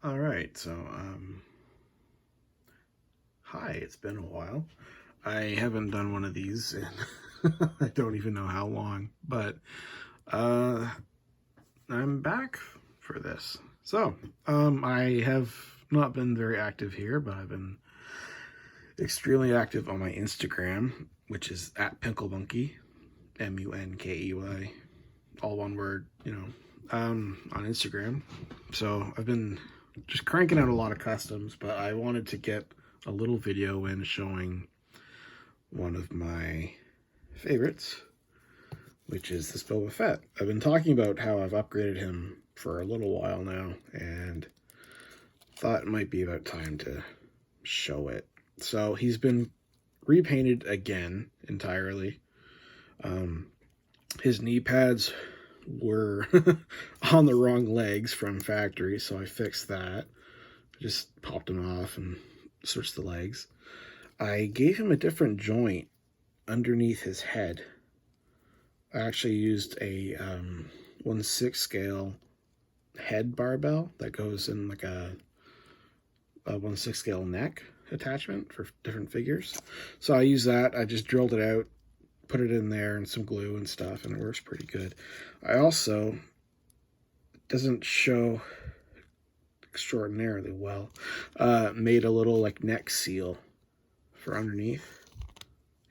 All right, so hi, it's been a while. I haven't done one of these in I don't even know how long, but uh I'm back for this. So, I have not been very active here, but I've been extremely active on my Instagram, which is at Pinklemonkey, Munkey, all one word, on Instagram. So I've been just cranking out a lot of customs, but I wanted to get a little video in showing one of my favorites, which is this Boba Fett. I've been talking about how I've upgraded him for a little while now, and thought it might be about time to show it. So he's been repainted again entirely. His knee pads were on the wrong legs from factory, so I fixed that. Just popped them off and switched the legs. I gave him a different joint underneath his head. I actually used a 1/6 scale head barbell that goes in like a 1/6 scale neck attachment for different figures. So I use that. I just drilled it out, put it in there and some glue and stuff, and it works pretty good. I also, it doesn't show extraordinarily well, made a little like neck seal for underneath.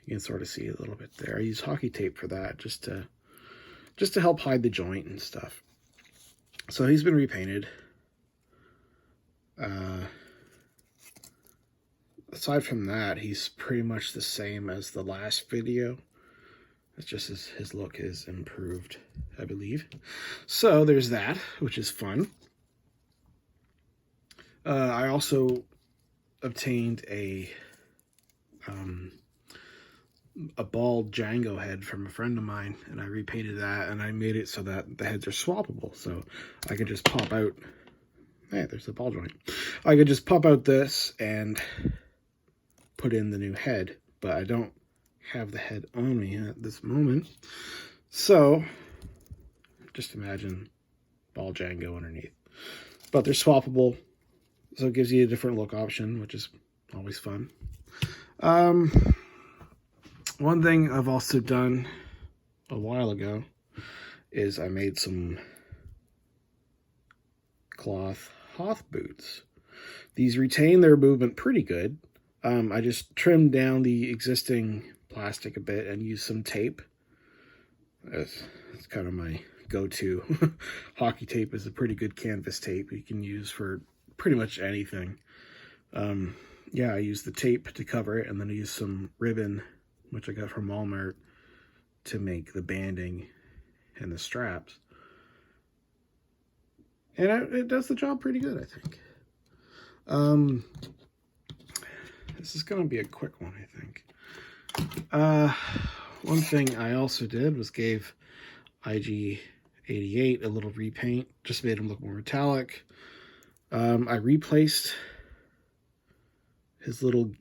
You can sort of see a little bit there. I use hockey tape for that just to help hide the joint and stuff. So he's been repainted. Aside from that, he's pretty much the same as the last video. It's just his look is improved, I believe. So there's that, which is fun. I also obtained a bald Django head from a friend of mine, and I repainted that, and I made it so that the heads are swappable, so I could just pop out. Hey, there's the ball joint. I could just pop out this and put in the new head, but I don't have the head on me at this moment. So just imagine ball Django underneath. But they're swappable, so it gives you a different look option, which is always fun. One thing I've also done a while ago is I made some cloth Hoth boots. These retain their movement pretty good. I just trimmed down the existing plastic a bit and used some tape. That's kind of my go-to. Hockey tape is a pretty good canvas tape you can use for pretty much anything. Yeah, I used the tape to cover it, and then I used some ribbon, which I got from Walmart, to make the banding and the straps. And it does the job pretty good, I think. This is going to be a quick one, I think. One thing I also did was gave IG88 a little repaint, just made him look more metallic. I replaced his little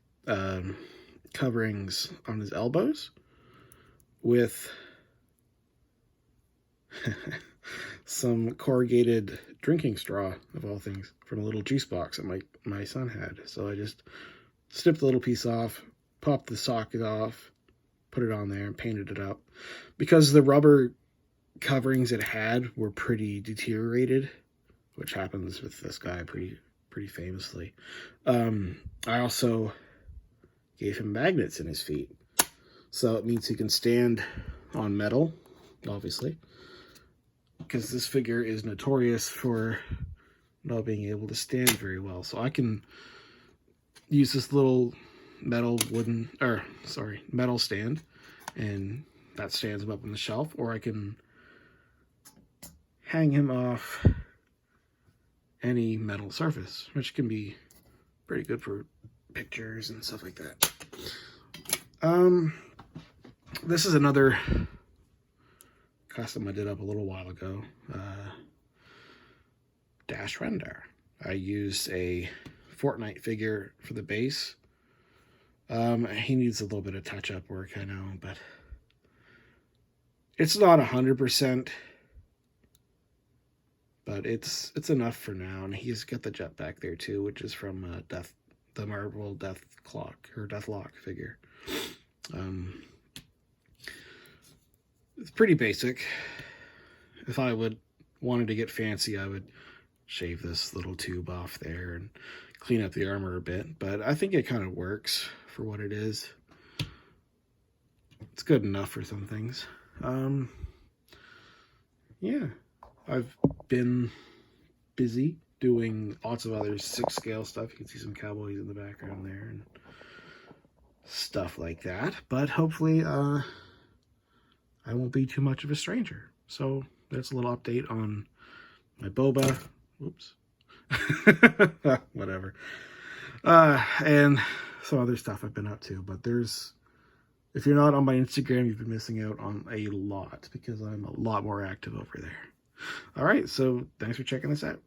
coverings on his elbows with some corrugated drinking straw, of all things, from a little juice box that my son had. So I just snipped the little piece off, popped the socket off, put it on there, and painted it up. Because the rubber coverings it had were pretty deteriorated, which happens with this guy pretty famously. I also gave him magnets in his feet, so it means he can stand on metal, obviously, because this figure is notorious for not being able to stand very well. So I can use this little metal stand, and that stands him up on the shelf, or I can hang him off any metal surface, which can be pretty good for pictures and stuff like that. This is another custom I did up a little while ago. Dash Rendar. I used a Fortnite figure for the base. He needs a little bit of touch-up work, I know, but it's not 100%. but it's enough for now. And he's got the jetpack there too, which is from the Marvel Deathlock figure. It's pretty basic. If I wanted to get fancy, I would shave this little tube off there and clean up the armor a bit, but I think it kind of works for what it is. It's good enough for some things. Yeah, I've been busy doing lots of other 6 scale stuff. You can see some cowboys in the background there and stuff like that, but hopefully I won't be too much of a stranger. So that's a little update on my Boba. Whoops. Whatever. And some other stuff I've been up to. But if you're not on my Instagram, you've been missing out on a lot because I'm a lot more active over there. All right, so thanks for checking this out.